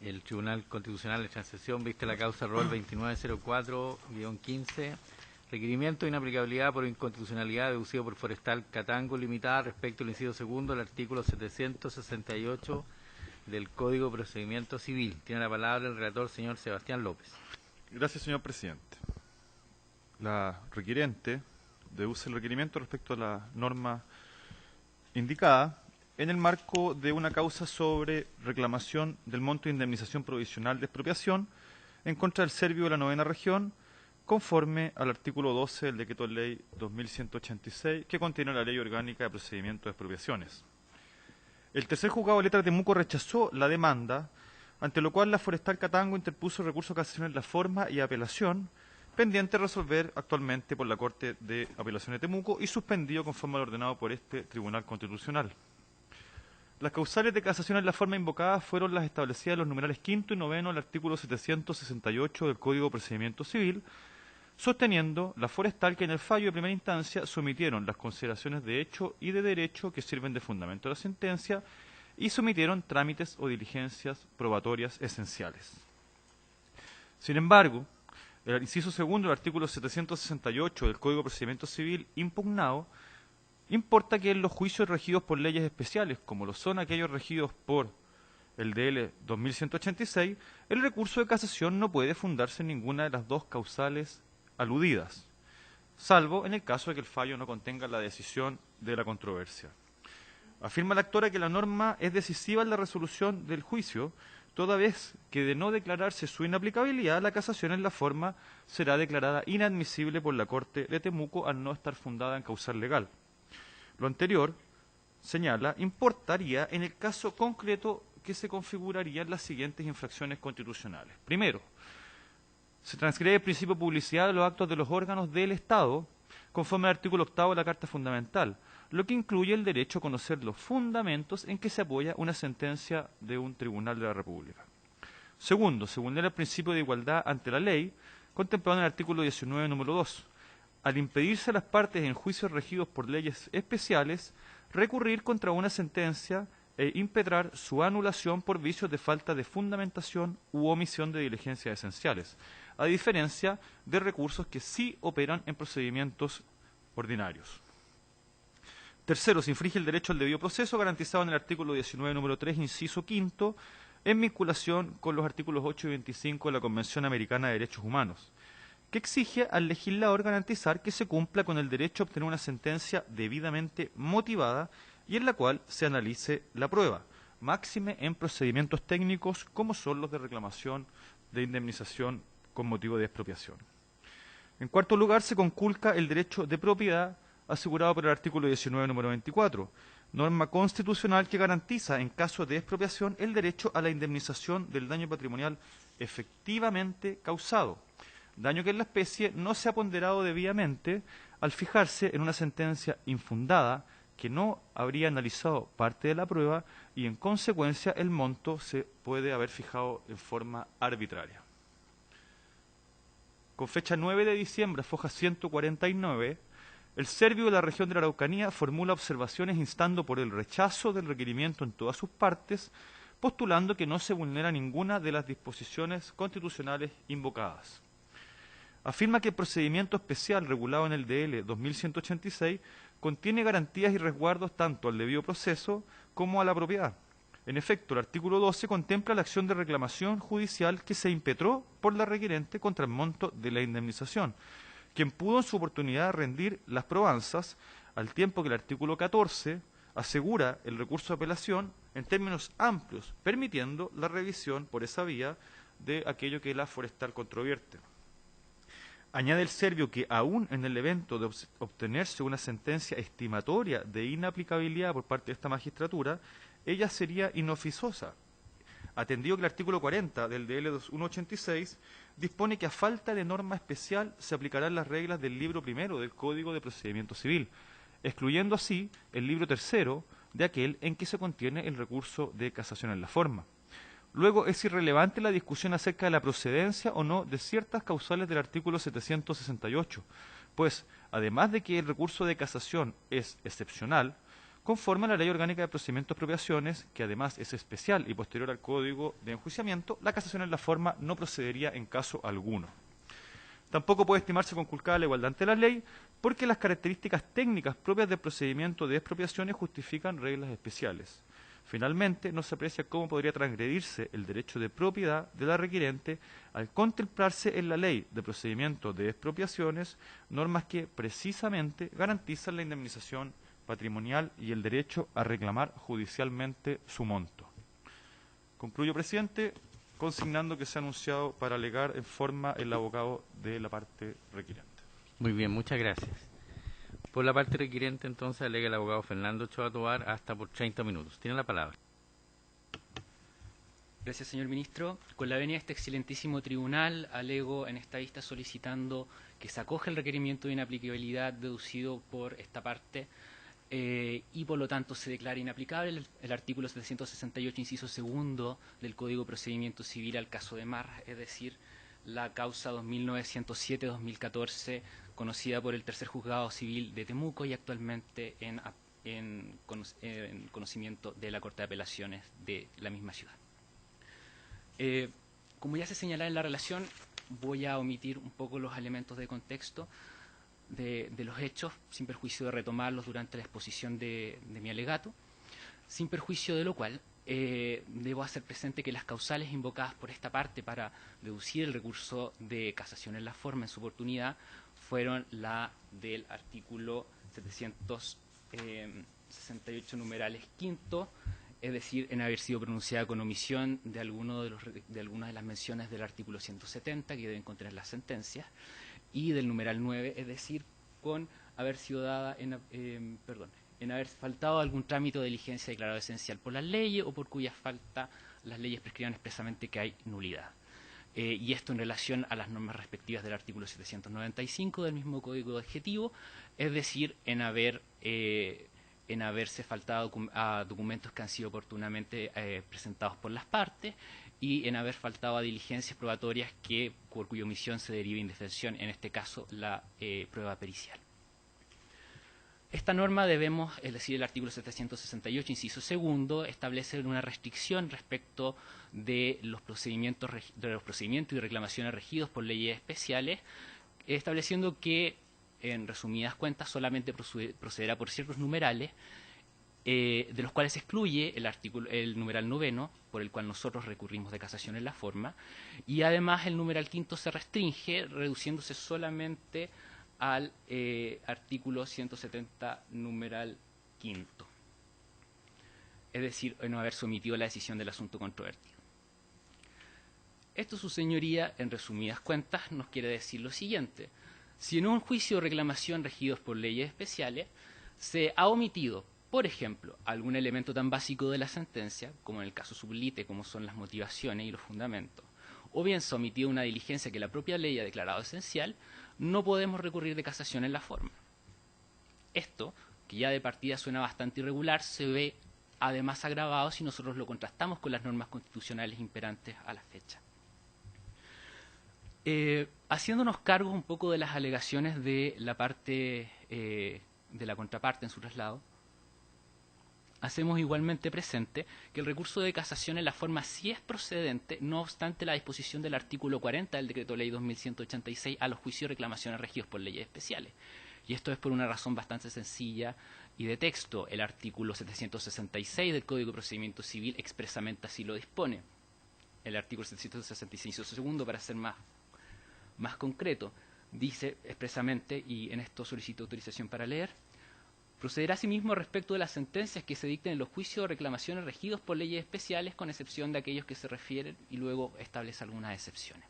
El Tribunal Constitucional de Transición viste la causa rol 2904-15, requerimiento de inaplicabilidad por inconstitucionalidad deducido por Forestal Catango Limitada respecto al inciso segundo del artículo 768 del Código de Procedimiento Civil. Tiene la palabra el relator, señor Sebastián López. Gracias, señor presidente. La requirente deduce el requerimiento respecto a la norma indicada en el marco de una causa sobre reclamación del monto de indemnización provisional de expropiación en contra del Servio de la Novena Región, conforme al artículo 12 del Decreto de Ley 2186, que contiene la Ley Orgánica de Procedimiento de Expropiaciones. El tercer juzgado de letra de Temuco rechazó la demanda, ante lo cual la Forestal Catango interpuso recurso de casación en la forma y apelación, pendiente de resolver actualmente por la Corte de Apelación de Temuco y suspendido conforme al ordenado por este Tribunal Constitucional. Las causales de casación en la forma invocada fueron las establecidas en los numerales quinto y noveno del artículo 768 del Código de Procedimiento Civil, sosteniendo la Forestal que en el fallo de primera instancia sometieron las consideraciones de hecho y de derecho que sirven de fundamento de la sentencia y sometieron trámites o diligencias probatorias esenciales. Sin embargo, el inciso segundo del artículo 768 del Código de Procedimiento Civil impugnado importa que en los juicios regidos por leyes especiales, como lo son aquellos regidos por el DL 2186, el recurso de casación no puede fundarse en ninguna de las dos causales aludidas, salvo en el caso de que el fallo no contenga la decisión de la controversia. Afirma la actora que la norma es decisiva en la resolución del juicio, toda vez que de no declararse su inaplicabilidad, la casación en la forma será declarada inadmisible por la Corte de Temuco al no estar fundada en causal legal. Lo anterior, señala, importaría en el caso concreto que se configurarían las siguientes infracciones constitucionales. Primero, se transgrede el principio de publicidad de los actos de los órganos del Estado, conforme al artículo 8 de la Carta Fundamental, lo que incluye el derecho a conocer los fundamentos en que se apoya una sentencia de un tribunal de la República. Segundo, se vulnera el principio de igualdad ante la ley, contemplado en el artículo 19, número 2, al impedirse a las partes en juicios regidos por leyes especiales recurrir contra una sentencia e impetrar su anulación por vicios de falta de fundamentación u omisión de diligencias esenciales, a diferencia de recursos que sí operan en procedimientos ordinarios. Tercero, se infringe el derecho al debido proceso garantizado en el artículo 19, número 3, inciso quinto, en vinculación con los artículos 8 y 25 de la Convención Americana de Derechos Humanos, que exige al legislador garantizar que se cumpla con el derecho a obtener una sentencia debidamente motivada y en la cual se analice la prueba, máxime en procedimientos técnicos como son los de reclamación de indemnización con motivo de expropiación. En cuarto lugar, se conculca el derecho de propiedad asegurado por el artículo 19, número 24, norma constitucional que garantiza, en caso de expropiación, el derecho a la indemnización del daño patrimonial efectivamente causado, daño que en la especie no se ha ponderado debidamente al fijarse en una sentencia infundada que no habría analizado parte de la prueba y, en consecuencia, el monto se puede haber fijado en forma arbitraria. Con fecha 9 de diciembre, foja 149, el Servio de la región de la Araucanía formula observaciones instando por el rechazo del requerimiento en todas sus partes, postulando que no se vulnera ninguna de las disposiciones constitucionales invocadas. Afirma que el procedimiento especial regulado en el DL 2186 contiene garantías y resguardos tanto al debido proceso como a la propiedad. En efecto, el artículo 12 contempla la acción de reclamación judicial que se impetró por la requerente contra el monto de la indemnización, quien pudo en su oportunidad rendir las probanzas, al tiempo que el artículo 14 asegura el recurso de apelación en términos amplios, permitiendo la revisión por esa vía de aquello que la Forestal controvierte. Añade el Servio que aún en el evento de obtenerse una sentencia estimatoria de inaplicabilidad por parte de esta magistratura, ella sería inoficiosa, atendido que el artículo 40 del DL 2186 dispone que a falta de norma especial se aplicarán las reglas del libro primero del Código de Procedimiento Civil, excluyendo así el libro tercero de aquel en que se contiene el recurso de casación en la forma. Luego, es irrelevante la discusión acerca de la procedencia o no de ciertas causales del artículo 768, pues, además de que el recurso de casación es excepcional, conforme a la Ley Orgánica de Procedimientos de Expropiaciones, que además es especial y posterior al Código de Enjuiciamiento, la casación en la forma no procedería en caso alguno. Tampoco puede estimarse conculcada la igualdad ante la ley, porque las características técnicas propias del procedimiento de expropiaciones justifican reglas especiales. Finalmente, no se aprecia cómo podría transgredirse el derecho de propiedad de la requirente al contemplarse en la ley de procedimiento de expropiaciones normas que precisamente garantizan la indemnización patrimonial y el derecho a reclamar judicialmente su monto. Concluyo, presidente, consignando que se ha anunciado para alegar en forma el abogado de la parte requirente. Muy bien, muchas gracias. Por la parte requirente, entonces, alega el abogado Fernando Ochoa Tovar hasta por 30 minutos. Tiene la palabra. Gracias, señor ministro. Con la venia de este excelentísimo tribunal, alego en esta vista solicitando que se acoge el requerimiento de inaplicabilidad deducido por esta parte y por lo tanto se declara inaplicable el artículo 768, inciso segundo del Código de Procedimiento Civil al caso de Mar, es decir, la causa 2907-2014, conocida por el Tercer Juzgado Civil de Temuco y actualmente en conocimiento de la Corte de Apelaciones de la misma ciudad. Como ya se señala en la relación, voy a omitir un poco los elementos de contexto de los hechos, sin perjuicio de retomarlos durante la exposición de mi alegato, sin perjuicio de lo cual debo hacer presente que las causales invocadas por esta parte para deducir el recurso de casación en la forma en su oportunidad fueron la del artículo 768 numerales quinto, es decir, en haber sido pronunciada con omisión de algunas de las menciones del artículo 170 que deben contener las sentencias, y del numeral 9, es decir, con haber sido dada en haber faltado algún trámite de diligencia declarado esencial por las leyes o por cuya falta las leyes prescriban expresamente que hay nulidad. Y esto en relación a las normas respectivas del artículo 795 del mismo Código Adjetivo, es decir, en haberse faltado a documentos que han sido oportunamente presentados por las partes y en haber faltado a diligencias probatorias por cuya omisión se deriva indefensión, en este caso la prueba pericial. Esta norma debemos, es decir, el artículo 768, inciso segundo, establece una restricción respecto de los procedimientos y reclamaciones regidos por leyes especiales, estableciendo que, en resumidas cuentas, solamente procederá por ciertos numerales, de los cuales se excluye el numeral noveno, por el cual nosotros recurrimos de casación en la forma, y además el numeral quinto se restringe, reduciéndose solamente al artículo 170, numeral quinto, es decir, no haber sometido la decisión del asunto controvertido. Esto, su señoría, en resumidas cuentas, nos quiere decir lo siguiente: si en un juicio de reclamación regidos por leyes especiales se ha omitido, por ejemplo, algún elemento tan básico de la sentencia, como en el caso sublite, como son las motivaciones y los fundamentos, o bien se ha omitido una diligencia que la propia ley ha declarado esencial, no podemos recurrir de casación en la forma. Esto, que ya de partida suena bastante irregular, se ve además agravado si nosotros lo contrastamos con las normas constitucionales imperantes a la fecha. Haciéndonos cargo un poco de las alegaciones de la parte de la contraparte en su traslado, hacemos igualmente presente que el recurso de casación en la forma sí es procedente, no obstante la disposición del artículo 40 del Decreto Ley 2186 a los juicios y reclamaciones regidos por leyes especiales. Y esto es por una razón bastante sencilla y de texto. El artículo 766 del Código de Procedimiento Civil expresamente así lo dispone. El artículo 766 segundo, para ser más concreto, dice expresamente, y en esto solicito autorización para leer: procederá asimismo respecto de las sentencias que se dicten en los juicios o reclamaciones regidos por leyes especiales, con excepción de aquellos que se refieren, y luego establece algunas excepciones.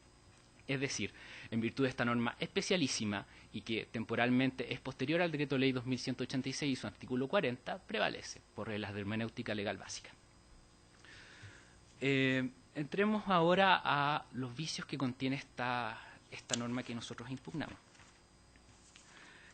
Es decir, en virtud de esta norma especialísima y que temporalmente es posterior al Decreto Ley 2186 y su artículo 40, prevalece por reglas de hermenéutica legal básica. Entremos ahora a los vicios que contiene esta norma que nosotros impugnamos.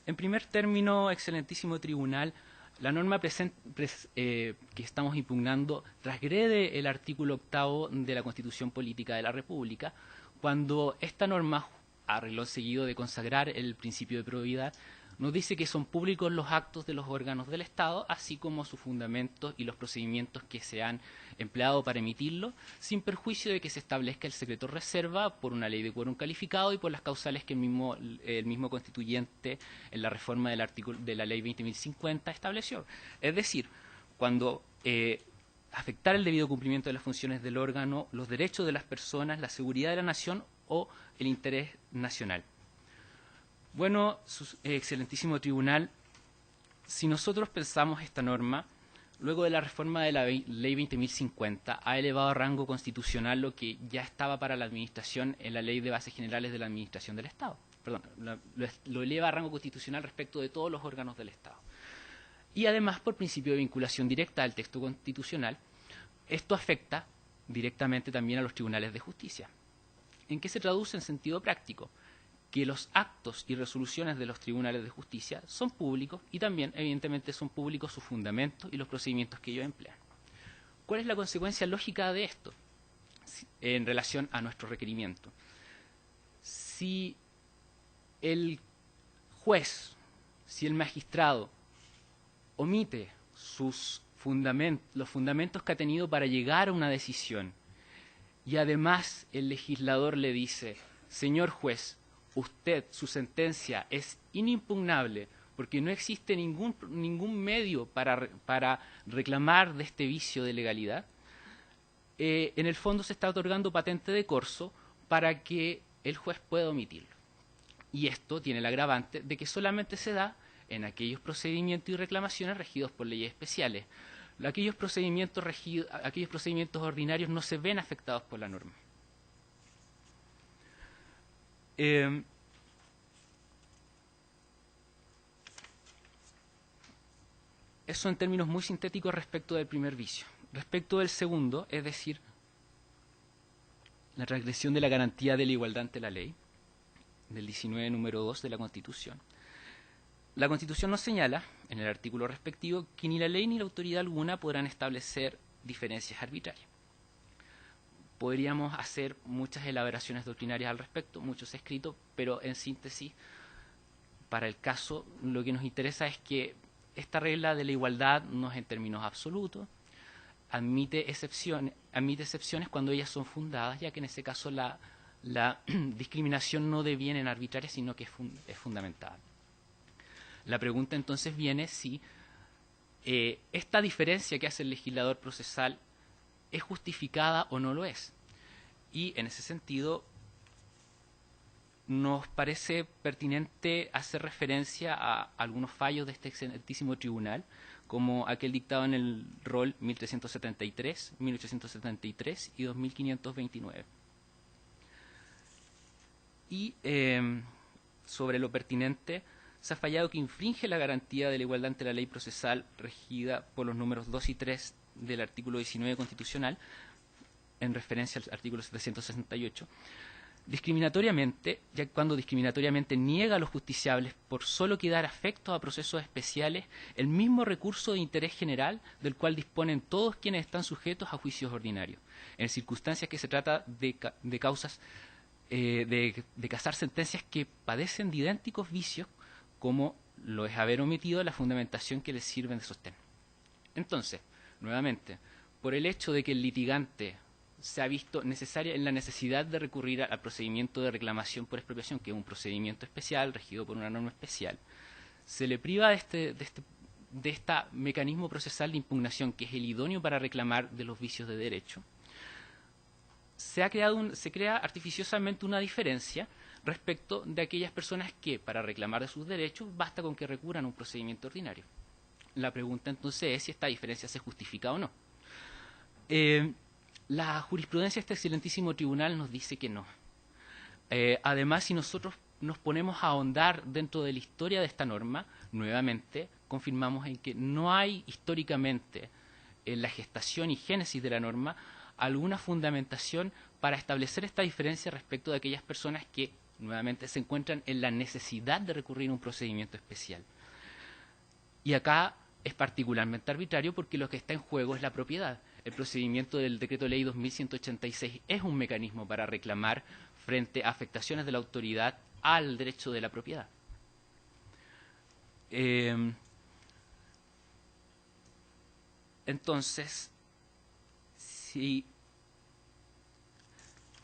En primer término, excelentísimo tribunal, la norma que estamos impugnando transgrede el artículo 8º de la Constitución Política de la República, cuando esta norma, a renglón seguido de consagrar el principio de probidad, nos dice que son públicos los actos de los órganos del Estado, así como sus fundamentos y los procedimientos que se han empleado para emitirlo, sin perjuicio de que se establezca el secreto reserva por una ley de quórum calificado y por las causales que el mismo constituyente en la reforma del artículo de la ley 20.050 estableció. Es decir, cuando afectar el debido cumplimiento de las funciones del órgano, los derechos de las personas, la seguridad de la nación o el interés nacional. Bueno, excelentísimo tribunal, si nosotros pensamos esta norma, luego de la reforma de la ley 20.050, ha elevado a rango constitucional lo que ya estaba para la administración en la Ley de Bases Generales de la Administración del Estado. Perdón, lo eleva a rango constitucional respecto de todos los órganos del Estado. Y además, por principio de vinculación directa al texto constitucional, esto afecta directamente también a los tribunales de justicia. ¿En qué se traduce en sentido práctico? Que los actos y resoluciones de los tribunales de justicia son públicos y también, evidentemente, son públicos sus fundamentos y los procedimientos que ellos emplean. ¿Cuál es la consecuencia lógica de esto en relación a nuestro requerimiento? Si el juez, si el magistrado omite los fundamentos que ha tenido para llegar a una decisión y además el legislador le dice, señor juez, usted, su sentencia es inimpugnable porque no existe ningún medio para reclamar de este vicio de legalidad, en el fondo se está otorgando patente de corso para que el juez pueda omitirlo. Y esto tiene el agravante de que solamente se da en aquellos procedimientos y reclamaciones regidos por leyes especiales. Aquellos procedimientos ordinarios no se ven afectados por la norma. Eso en términos muy sintéticos respecto del primer vicio. Respecto del segundo, es decir, la transgresión de la garantía de la igualdad ante la ley, del 19 número 2 de la Constitución. La Constitución nos señala, en el artículo respectivo, que ni la ley ni la autoridad alguna podrán establecer diferencias arbitrarias. Podríamos hacer muchas elaboraciones doctrinarias al respecto, muchos escritos, pero en síntesis, para el caso, lo que nos interesa es que esta regla de la igualdad no es en términos absolutos, admite excepciones cuando ellas son fundadas, ya que en ese caso la discriminación no deviene en arbitraria, sino que es fundamentada. La pregunta entonces viene si esta diferencia que hace el legislador procesal es justificada o no lo es. Y en ese sentido nos parece pertinente hacer referencia a algunos fallos de este excelentísimo tribunal, como aquel dictado en el rol 1373, 1873 y 2529. Y sobre lo pertinente, se ha fallado que infringe la garantía de la igualdad ante la ley procesal regida por los números 2 y 3 del artículo 19 constitucional, en referencia al artículo 768, discriminatoriamente, ya cuando discriminatoriamente niega a los justiciables por solo quedar afectos a procesos especiales el mismo recurso de interés general del cual disponen todos quienes están sujetos a juicios ordinarios, en circunstancias que se trata de causas de casar sentencias que padecen de idénticos vicios como lo es haber omitido la fundamentación que les sirven de sostén. Entonces, nuevamente, por el hecho de que el litigante se ha visto necesaria en la necesidad de recurrir al procedimiento de reclamación por expropiación, que es un procedimiento especial regido por una norma especial, se le priva de este mecanismo procesal de impugnación, que es el idóneo para reclamar de los vicios de derecho. Se crea artificiosamente una diferencia respecto de aquellas personas que, para reclamar de sus derechos, basta con que recurran a un procedimiento ordinario. La pregunta entonces es si esta diferencia se justifica o no. La jurisprudencia de este excelentísimo tribunal nos dice que no. Además, si nosotros nos ponemos a ahondar dentro de la historia de esta norma, nuevamente confirmamos en que no hay históricamente en la gestación y génesis de la norma alguna fundamentación para establecer esta diferencia respecto de aquellas personas que nuevamente se encuentran en la necesidad de recurrir a un procedimiento especial. Y acá es particularmente arbitrario porque lo que está en juego es la propiedad. El procedimiento del Decreto Ley 2186 es un mecanismo para reclamar frente a afectaciones de la autoridad al derecho de la propiedad. Entonces, si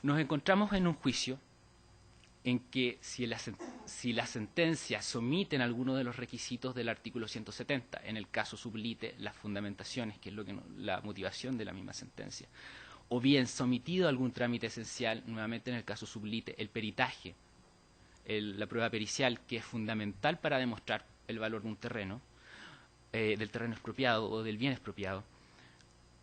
nos encontramos en un juicio en que si la sentencia se omiten algunos de los requisitos del artículo 170, en el caso sublite las fundamentaciones, que es lo que la motivación de la misma sentencia, o bien se ha omitido algún trámite esencial, nuevamente en el caso sublite, el peritaje, la prueba pericial, que es fundamental para demostrar el valor de un terreno, del terreno expropiado o del bien expropiado,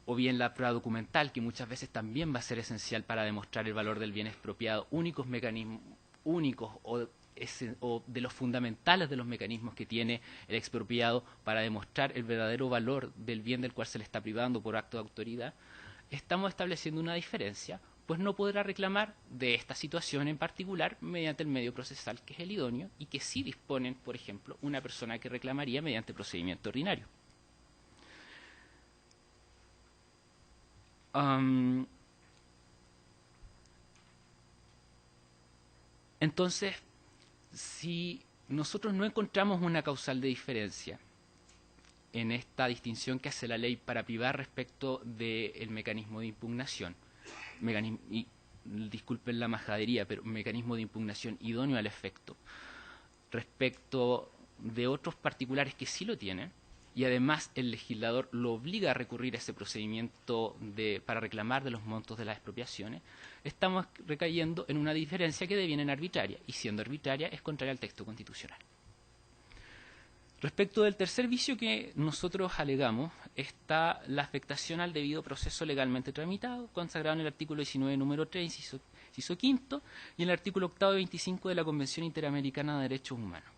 o bien la prueba documental, que muchas veces también va a ser esencial para demostrar el valor del bien expropiado, únicos mecanismos únicos o de los fundamentales de los mecanismos que tiene el expropiado para demostrar el verdadero valor del bien del cual se le está privando por acto de autoridad, estamos estableciendo una diferencia, pues no podrá reclamar de esta situación en particular mediante el medio procesal que es el idóneo y que sí disponen, por ejemplo, una persona que reclamaría mediante procedimiento ordinario. Entonces, si nosotros no encontramos una causal de diferencia en esta distinción que hace la ley para privar respecto del mecanismo de impugnación, y disculpen la majadería, pero mecanismo de impugnación idóneo al efecto, respecto de otros particulares que sí lo tienen, y además el legislador lo obliga a recurrir a ese procedimiento para reclamar de los montos de las expropiaciones, estamos recayendo en una diferencia que deviene arbitraria, y siendo arbitraria es contraria al texto constitucional. Respecto del tercer vicio que nosotros alegamos, está la afectación al debido proceso legalmente tramitado, consagrado en el artículo 19, número 3, inciso quinto, y en el artículo 8 y 25 de la Convención Interamericana de Derechos Humanos.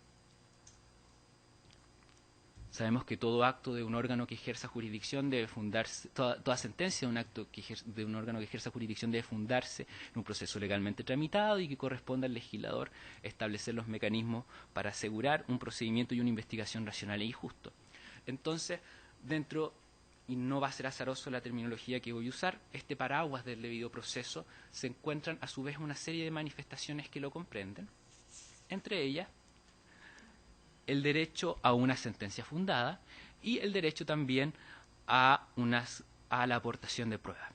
Sabemos que todo acto de un órgano que ejerza jurisdicción debe fundarse, toda sentencia de un acto de un órgano que ejerza jurisdicción debe fundarse en un proceso legalmente tramitado y que corresponde al legislador establecer los mecanismos para asegurar un procedimiento y una investigación racional y justo. Entonces, y no va a ser azaroso la terminología que voy a usar, este paraguas del debido proceso se encuentran a su vez una serie de manifestaciones que lo comprenden, entre ellas el derecho a una sentencia fundada y el derecho también a la aportación de pruebas.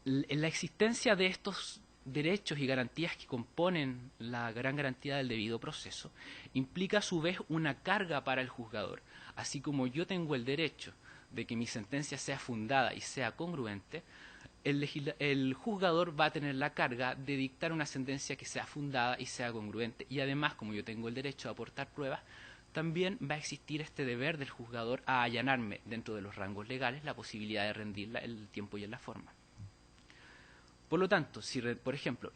La existencia de estos derechos y garantías que componen la gran garantía del debido proceso implica a su vez una carga para el juzgador. Así como yo tengo el derecho de que mi sentencia sea fundada y sea congruente, el juzgador va a tener la carga de dictar una sentencia que sea fundada y sea congruente. Y además, como yo tengo el derecho a aportar pruebas, también va a existir este deber del juzgador a allanarme dentro de los rangos legales la posibilidad de rendirla en el tiempo y en la forma. Por lo tanto, si, por ejemplo,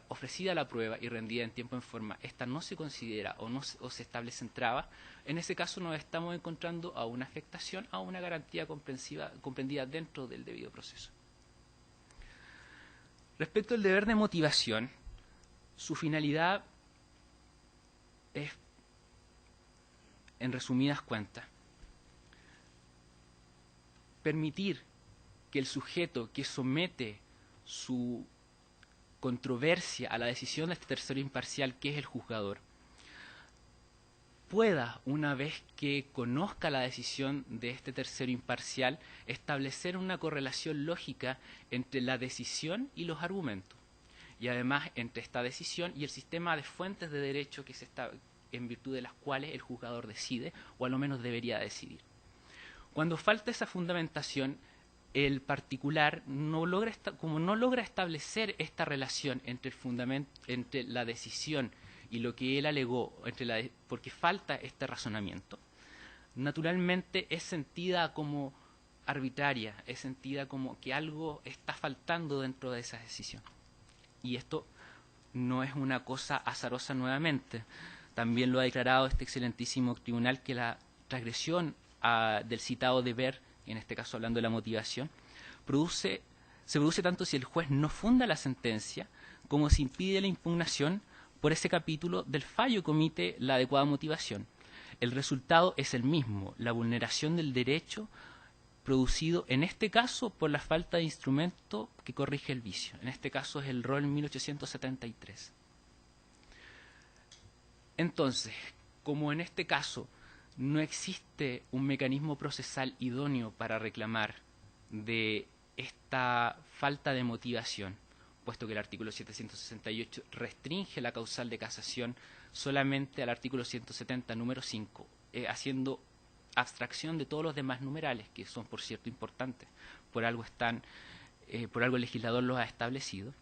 ofrecida la prueba y rendida en tiempo y en forma, esta no se considera o se establecen trabas, en ese caso nos estamos encontrando a una afectación a una garantía comprendida dentro del debido proceso. Respecto al deber de motivación, su finalidad es, en resumidas cuentas, permitir que el sujeto que somete su controversia a la decisión de este tercero imparcial, que es el juzgador, pueda, una vez que conozca la decisión de este tercero imparcial, establecer una correlación lógica entre la decisión y los argumentos, y además entre esta decisión y el sistema de fuentes de derecho en virtud de las cuales el juzgador decide, o a lo menos debería decidir. Cuando falta esa fundamentación, el particular no logra establecer esta relación entre la decisión y lo que él alegó, porque falta este razonamiento, naturalmente es sentida como arbitraria, es sentida como que algo está faltando dentro de esa decisión. Y esto no es una cosa azarosa nuevamente. También lo ha declarado este excelentísimo tribunal, que la transgresión del citado deber, en este caso hablando de la motivación, se produce tanto si el juez no funda la sentencia como si impide la impugnación por ese capítulo del fallo que omite la adecuada motivación. El resultado es el mismo, la vulneración del derecho producido en este caso por la falta de instrumento que corrige el vicio. En este caso es el rol 1873. Entonces, como en este caso no existe un mecanismo procesal idóneo para reclamar de esta falta de motivación, puesto que el artículo 768 restringe la causal de casación solamente al artículo 170, número 5, haciendo abstracción de todos los demás numerales, que son, por cierto, importantes, por algo el legislador los ha establecido.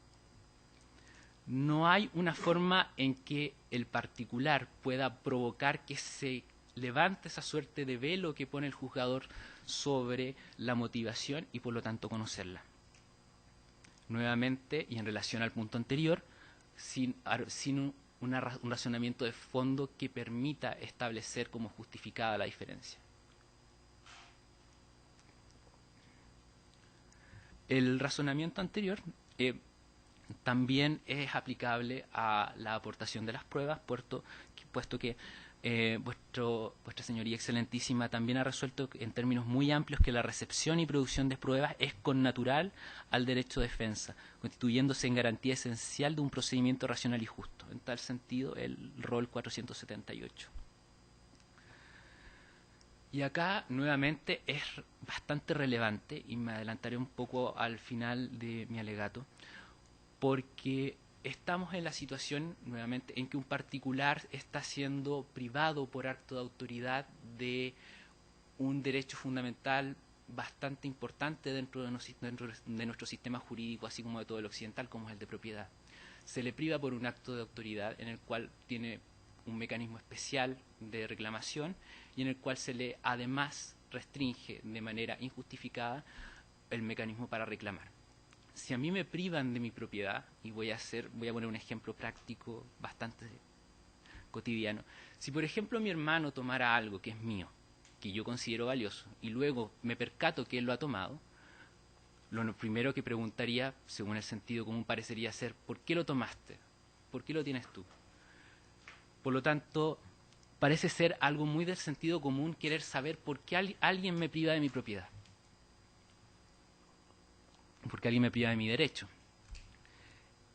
No hay una forma en que el particular pueda provocar que se levante esa suerte de velo que pone el juzgador sobre la motivación y por lo tanto conocerla. Nuevamente, y en relación al punto anterior, sin un razonamiento de fondo que permita establecer como justificada la diferencia. El razonamiento anterior también es aplicable a la aportación de las pruebas, puesto que vuestra señoría excelentísima también ha resuelto en términos muy amplios que la recepción y producción de pruebas es connatural al derecho de defensa, constituyéndose en garantía esencial de un procedimiento racional y justo. En tal sentido, el rol 478. Y acá, nuevamente, es bastante relevante, y me adelantaré un poco al final de mi alegato, porque estamos en la situación, nuevamente, en que un particular está siendo privado por acto de autoridad de un derecho fundamental bastante importante dentro de nuestro sistema jurídico, así como de todo el occidental, como es el de propiedad. Se le priva por un acto de autoridad en el cual tiene un mecanismo especial de reclamación y en el cual se le además restringe de manera injustificada el mecanismo para reclamar. Si a mí me privan de mi propiedad, y voy a poner un ejemplo práctico bastante cotidiano. Si por ejemplo mi hermano tomara algo que es mío, que yo considero valioso, y luego me percato que él lo ha tomado, lo primero que preguntaría, según el sentido común, parecería ser: ¿por qué lo tomaste? ¿Por qué lo tienes tú? Por lo tanto, parece ser algo muy del sentido común querer saber por qué alguien me priva de mi propiedad. Porque alguien me priva de mi derecho.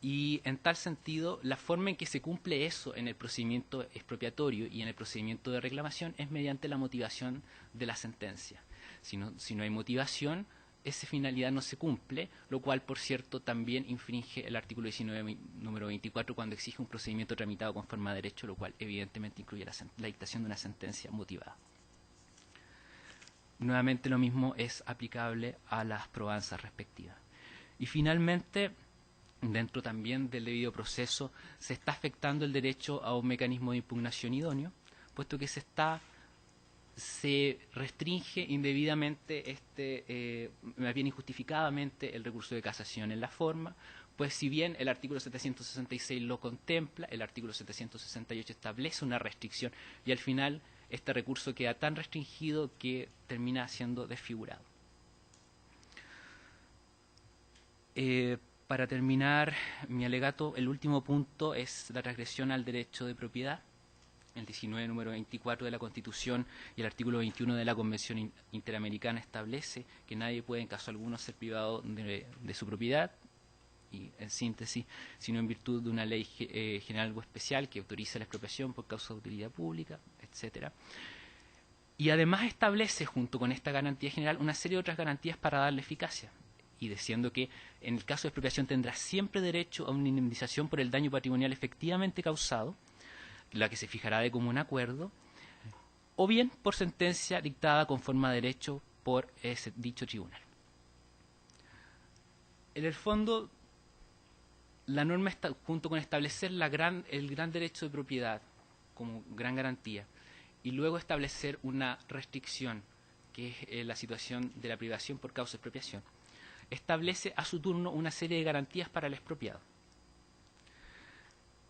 Y en tal sentido, la forma en que se cumple eso en el procedimiento expropiatorio y en el procedimiento de reclamación es mediante la motivación de la sentencia. Si no hay motivación, esa finalidad no se cumple, lo cual, por cierto, también infringe el artículo 19, número 24, cuando exige un procedimiento tramitado con forma de derecho, lo cual evidentemente incluye la dictación de una sentencia motivada. Nuevamente lo mismo es aplicable a las probanzas respectivas. Y finalmente, dentro también del debido proceso, se está afectando el derecho a un mecanismo de impugnación idóneo, puesto que se restringe indebidamente, más bien injustificadamente, el recurso de casación en la forma, pues si bien el artículo 766 lo contempla, el artículo 768 establece una restricción y al final este recurso queda tan restringido que termina siendo desfigurado. Para terminar mi alegato, el último punto es la transgresión al derecho de propiedad. El 19, número 24 de la Constitución y el artículo 21 de la Convención Interamericana establece que nadie puede en caso alguno ser privado de su propiedad, y en síntesis, sino en virtud de una ley general o especial que autoriza la expropiación por causa de utilidad pública, etcétera. Y además establece, junto con esta garantía general, una serie de otras garantías para darle eficacia, y diciendo que en el caso de expropiación tendrá siempre derecho a una indemnización por el daño patrimonial efectivamente causado, la que se fijará de común acuerdo, o bien por sentencia dictada con forma de derecho por ese dicho tribunal. En el fondo, la norma está, junto con establecer el gran derecho de propiedad como gran garantía, y luego establecer una restricción, que es la situación de la privación por causa de expropiación, establece a su turno una serie de garantías para el expropiado.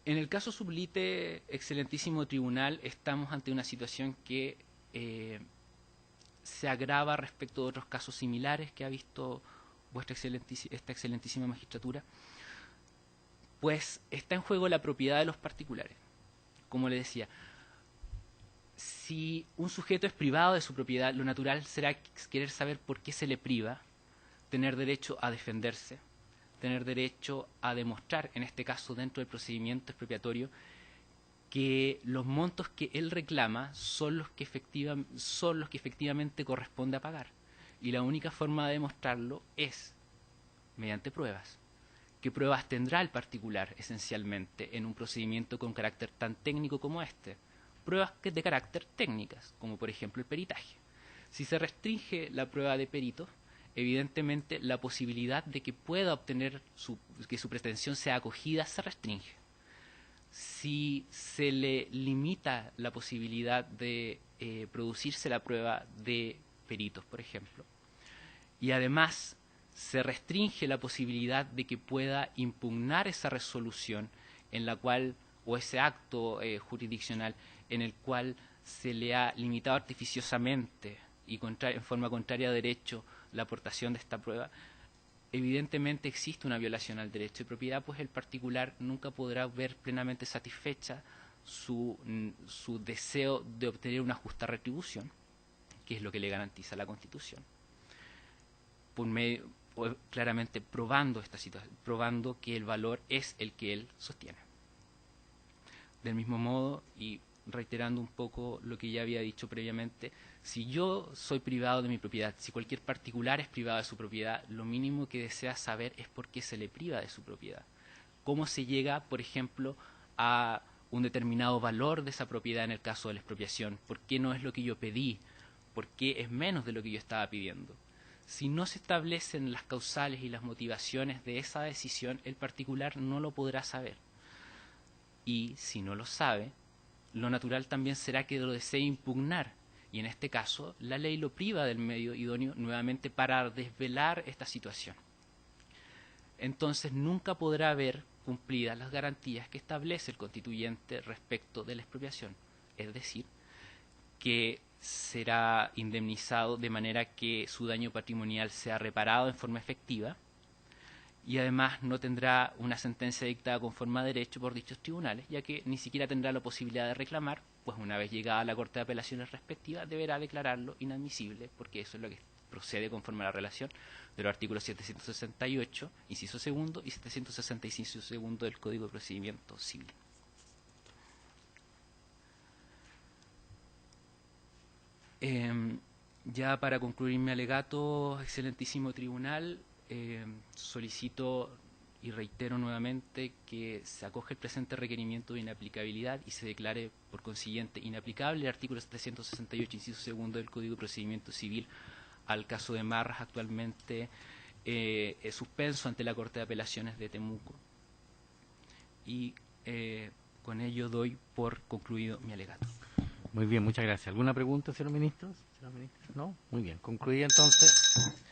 En el caso sublite, excelentísimo tribunal, estamos ante una situación que se agrava respecto de otros casos similares que ha visto esta excelentísima magistratura, pues está en juego la propiedad de los particulares. Como le decía, si un sujeto es privado de su propiedad, lo natural será querer saber por qué se le priva, tener derecho a defenderse, tener derecho a demostrar, en este caso dentro del procedimiento expropiatorio, que los montos que él reclama son los que efectivamente corresponde a pagar. Y la única forma de demostrarlo es mediante pruebas. ¿Qué pruebas tendrá el particular, esencialmente, en un procedimiento con carácter tan técnico como este? Pruebas de carácter técnicas, como por ejemplo el peritaje. Si se restringe la prueba de perito, evidentemente la posibilidad de que pueda obtener que su pretensión sea acogida se restringe. Si se le limita la posibilidad de producirse la prueba de peritos, por ejemplo, y además se restringe la posibilidad de que pueda impugnar esa resolución en la cual, o ese acto jurisdiccional en el cual se le ha limitado artificiosamente y en forma contraria a derecho la aportación de esta prueba, evidentemente existe una violación al derecho de propiedad, pues el particular nunca podrá ver plenamente satisfecha su deseo de obtener una justa retribución, que es lo que le garantiza la Constitución, claramente probando esta situación, probando que el valor es el que él sostiene. Del mismo modo, y reiterando un poco lo que ya había dicho previamente, si yo soy privado de mi propiedad, si cualquier particular es privado de su propiedad, lo mínimo que desea saber es por qué se le priva de su propiedad. Cómo se llega, por ejemplo, a un determinado valor de esa propiedad en el caso de la expropiación, por qué no es lo que yo pedí, por qué es menos de lo que yo estaba pidiendo. Si no se establecen las causales y las motivaciones de esa decisión, el particular no lo podrá saber. Y si no lo sabe, lo natural también será que lo desee impugnar. Y en este caso, la ley lo priva del medio idóneo nuevamente para desvelar esta situación. Entonces, nunca podrá haber cumplidas las garantías que establece el constituyente respecto de la expropiación. Es decir, que será indemnizado de manera que su daño patrimonial sea reparado en forma efectiva, y además no tendrá una sentencia dictada conforme a derecho por dichos tribunales, ya que ni siquiera tendrá la posibilidad de reclamar, pues una vez llegada a la Corte de Apelaciones respectiva deberá declararlo inadmisible, porque eso es lo que procede conforme a la relación de los artículos 768, inciso segundo, y 766, inciso segundo del Código de Procedimiento Civil. Ya para concluir mi alegato, excelentísimo tribunal, solicito y reitero nuevamente que se acoge el presente requerimiento de inaplicabilidad y se declare por consiguiente inaplicable el artículo 768, inciso segundo del Código de Procedimiento Civil al caso de Marras, actualmente suspenso ante la Corte de Apelaciones de Temuco. Y con ello doy por concluido mi alegato. Muy bien, muchas gracias. ¿Alguna pregunta, señor ministro? ¿No? Muy bien. Concluida entonces.